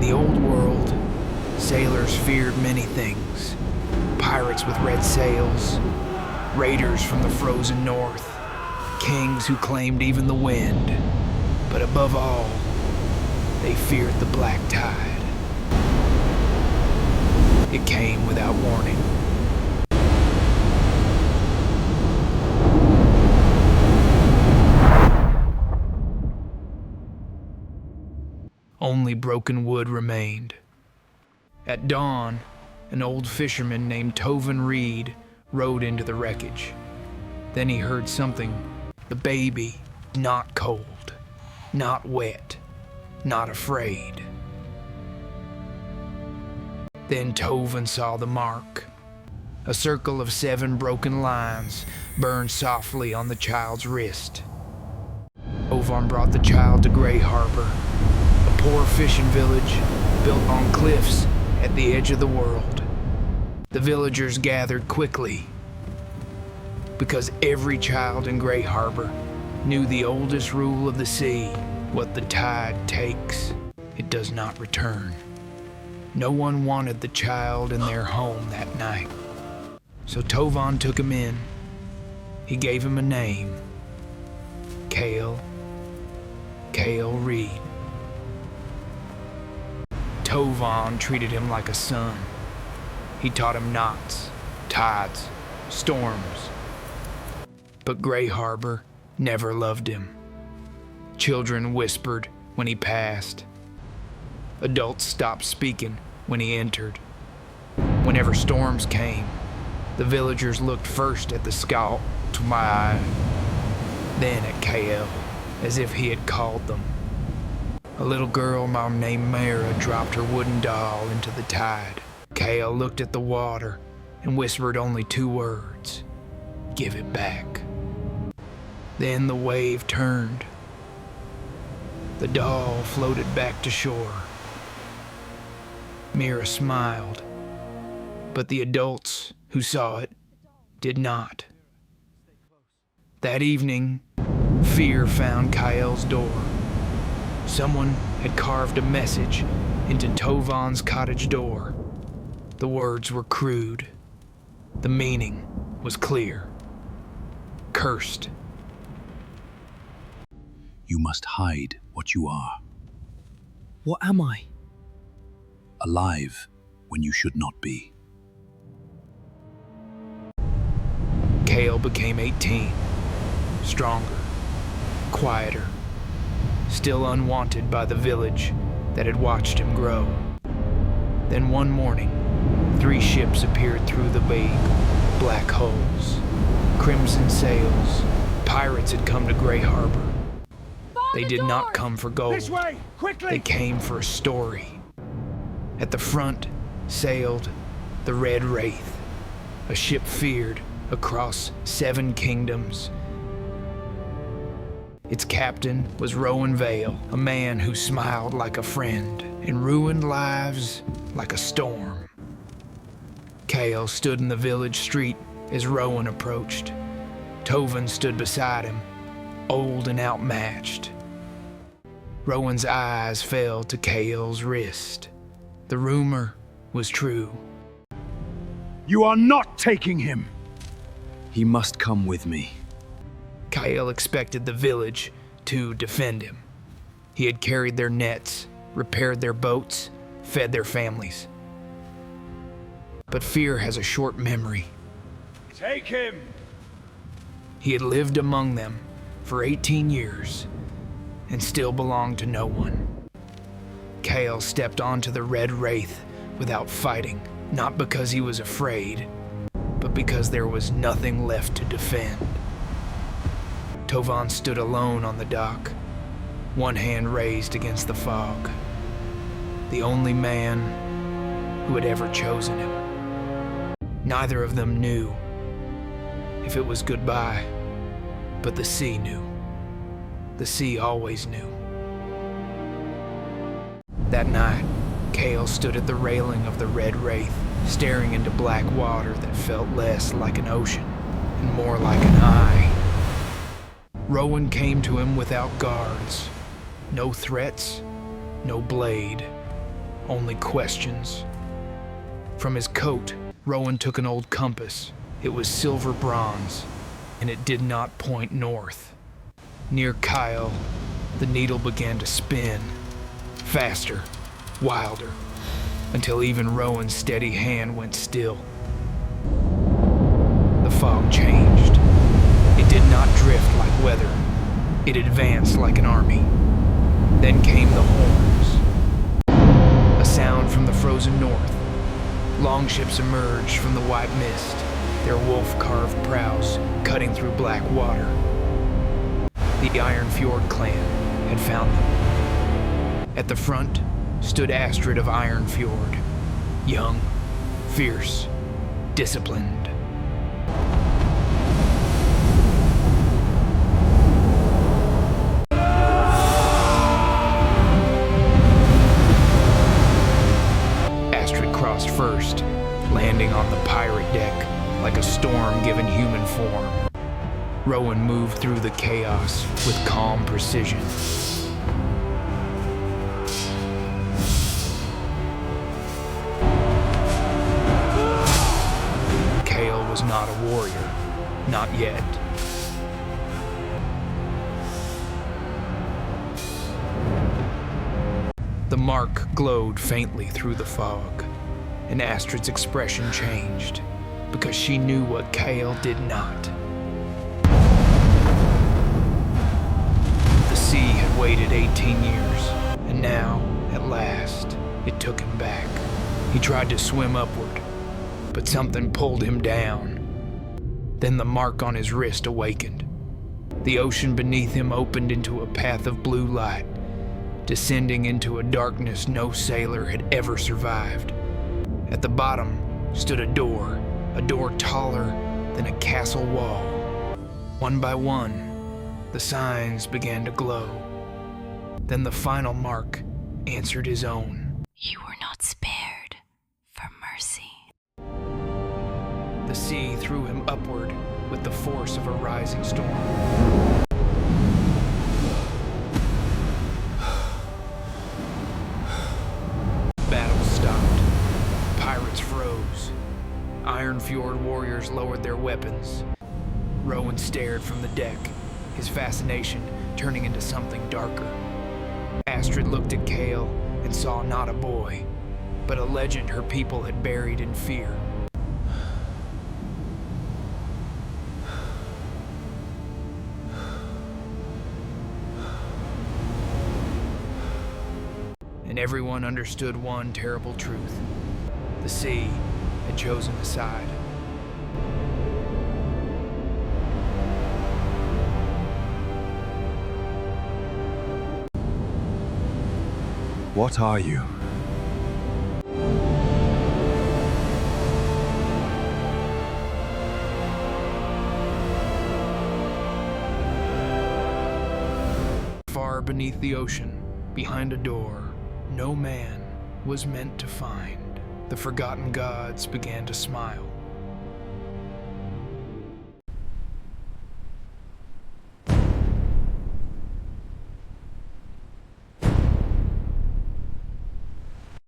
the old world, sailors feared many things. Pirates with red sails, raiders from the frozen north, kings who claimed even the wind. But above all, they feared the black tide. It came without warning. Only broken wood remained. At dawn, an old fisherman named Kael Reed rode into the wreckage. Then he heard something, the baby, not cold, not wet, not afraid. Then Tovin saw the mark. A circle of 7 broken lines burned softly on the child's wrist. Tovin brought the child to Greyharbor, a poor fishing village built on cliffs at the edge of the world. The villagers gathered quickly because every child in Greyharbor knew the oldest rule of the sea: what the tide takes, it does not return. No one wanted the child in their home that night. So Tovin took him in. He gave him a name: Kael Reed. Tovin treated him like a son. He taught him knots, tides, storms. But Greyharbor never loved him. Children whispered when he passed. Adults stopped speaking when he entered. Whenever storms came, the villagers looked first at the scout to my eye, then at Kael, as if he had called them. A little girl named Mara dropped her wooden doll into the tide. Kael looked at the water and whispered only 2 words: "Give it back." Then the wave turned. The doll floated back to shore. Mira smiled, but the adults who saw it did not. That evening, fear found Kael's door. Someone had carved a message into Tovin's cottage door. The words were crude. The meaning was clear. Cursed. You must hide what you are. What am I? Alive when you should not be. Kael became 18, stronger, quieter, still unwanted by the village that had watched him grow. Then one morning, 3 ships appeared through the big black holes. Crimson sails. Pirates had come to Greyharbor. They did not come for gold. This way, quickly! They came for a story. At the front sailed the Red Wraith, a ship feared across 7 kingdoms. Its captain was Rowan Vale, a man who smiled like a friend and ruined lives like a storm. Kael stood in the village street as Rowan approached. Tovin stood beside him, old and outmatched. Rowan's eyes fell to Kael's wrist. The rumor was true. You are not taking him! He must come with me. Kael expected the village to defend him. He had carried their nets, repaired their boats, fed their families. But fear has a short memory. Take him! He had lived among them for 18 years and still belonged to no one. Kael stepped onto the Red Wraith without fighting, not because he was afraid, but because there was nothing left to defend. Tovin stood alone on the dock, one hand raised against the fog. The only man who had ever chosen him. Neither of them knew if it was goodbye, but the sea knew. The sea always knew. That night, Kael stood at the railing of the Red Wraith, staring into black water that felt less like an ocean and more like an eye. Rowan came to him without guards. No threats, no blade, only questions. From his coat, Rowan took an old compass. It was silver bronze, and it did not point north. Near Kael, the needle began to spin, faster, wilder, until even Rowan's steady hand went still. The fog changed. It did not drift like weather. It advanced like an army. Then came the horns. A sound from the frozen north. Longships emerged from the white mist, their wolf-carved prows cutting through black water. The Ironfjord clan had found them. At the front stood Astrid of Ironfjord, young, fierce, disciplined. Astrid crossed first, landing on the pirate deck like a storm given human form. Rowan moved through the chaos with calm precision. Kael was not a warrior, not yet. The mark glowed faintly through the fog, and Astrid's expression changed, because she knew what Kael did not. The sea had waited 18 years, and now, at last, it took him back. He tried to swim upward, but something pulled him down. Then the mark on his wrist awakened. The ocean beneath him opened into a path of blue light, descending into a darkness no sailor had ever survived. At the bottom stood a door taller than a castle wall. One by one, the signs began to glow. Then the final mark answered his own. You were not spared for mercy. The sea threw him upward with the force of a rising storm. Battle stopped. Pirates froze. Ironfjord warriors lowered their weapons. Rowan stared from the deck, his fascination turning into something darker. Astrid looked at Kael and saw not a boy, but a legend her people had buried in fear. And everyone understood one terrible truth. The sea had chosen a side. What are you? Far beneath the ocean, behind a door, no man was meant to find. The forgotten gods began to smile.